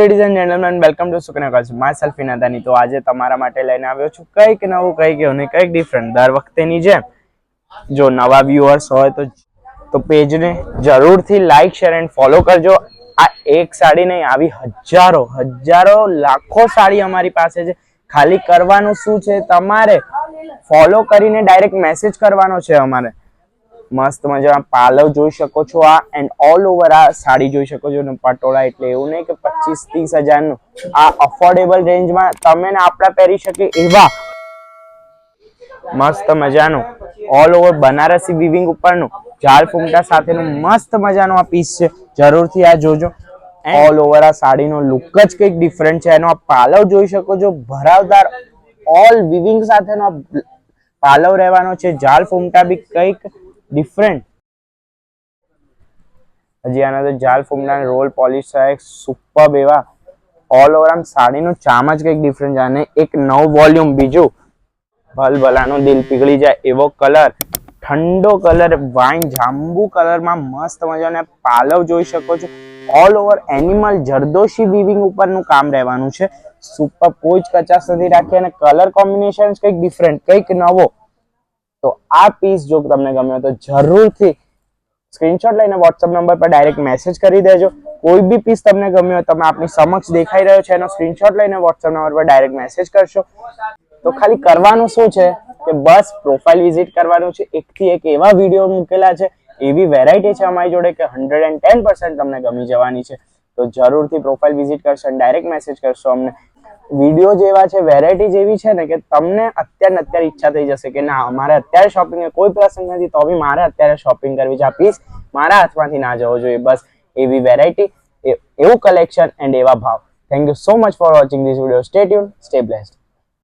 Ladies and gentlemen, welcome to Sukanya culture. My self ઇનાદાની. તો આજે તમારા માટે લઈને આવ્યો છું કંઈક નવું, કંઈક એવું નહીં, કંઈક ડિફરન્ટ. દર વખતેની જેમ જો નવા વ્યુઅર્સ હોય તો પેજને જરૂરથી લાઈક, શેર એન્ડ ફોલો કરજો. આ એક સાડી નહીં, આવી હજારો લાખો સાડી અમારી પાસે છે. ખાલી કરવાનું શું છે, તમારે ફોલો કરીને ડાયરેક્ટ મેસેજ કરવાનો છે. અમારે મસ્ત મજાના પાલવ જોઈ શકો છો, આ એન્ડ ઓલ ઓવર આ સાડી જોઈ શકો છો. પટોળા એટલે એવું નહીં કે 25-30 હજારનું, આ અફોર્ડેબલ રેન્જમાં તમે ને આપણા પહેરી શકે એવા મસ્ત મજાનું ઓલ ઓવર બનારસી વિવિંગ ઉપરનું જાલ ફૂમટા સાથેનું મસ્ત મજાનું આ પીસ છે. જરૂરથી આ જોજો. ઓલ ઓવર આ સાડીનો લુક જ કંઈક ડિફરન્ટ છે. એનો આ પાલવ જોઈ શકો છો, ભરાવદાર ઓલ વિવિંગ સાથેનો પાલવ રહેવાનો છે. જાલ ફૂમટા બી કંઈક ડિફરન્ટ. હજી આના તો જાલ ફૂમટા રોલ પોલિશ થાય સુપર્બ એવા ઓલ ઓવર આમ સાડીનું ચામ જ કંઈક ડિફરન્ટ છે. અને એક નવ વોલ્યુમ, બીજું ભલભલાનો દિલ પીગળી જાય એવો કલર, ઠંડો કલર, વાઇન જાંબુ કલરમાં મસ્ત મજાનો પાલવ જોઈ શકો છો. All over animal zardozi weaving ઉપરનું કામ રહેવાનું છે. સુપર, કોઈ જ કચાશ નથી રાખી અને કલર કોમ્બિનેશન કંઈક ડિફરન્ટ, કંઈક નવો. તો આ પીસ જો તમને ગમ્યો તો જરૂરથી સ્ક્રીનશોટ લઈને વોટ્સઅપ નંબર પર ડાયરેક્ટ મેસેજ કરી દેજો. કોઈ બી પીસ તમને ગમ્યો હોય, તમે આપની સમક્ષ દેખાઈ રહ્યો છે એનો સ્ક્રીનશોટ લઈને વોટ્સઅપ નંબર પર ડાયરેક્ટ મેસેજ કરશો. તો ખાલી કરવાનું શું છે કે બસ પ્રોફાઇલ વિઝિટ કરવાનું છે. એકથી એક એવા વિડીયો મૂકેલા છે, એવી વેરાયટી છે અમારી જોડે કે 110% તમને ગમી જવાની છે. તો જરૂરથી પ્રોફાઇલ વિઝિટ કરશો અને ડાયરેક્ટ મેસેજ કરશો અમને. વિડીયો જેવા છે, વેરાયટી જેવી છે ને કે તમને અત્યારે ઈચ્છા થઈ જશે કે ના, અમારે અત્યારે શોપિંગ, કોઈ પ્રસંગ નથી તો બી મારે અત્યારે શોપિંગ કરવી છે. આ પીસ મારા હાથમાંથી ના જવો જોઈએ. બસ એવી વેરાયટી, એવું કલેક્શન એન્ડ એવા ભાવ. Thank you so much for watching this video. Stay tune, stay blessed.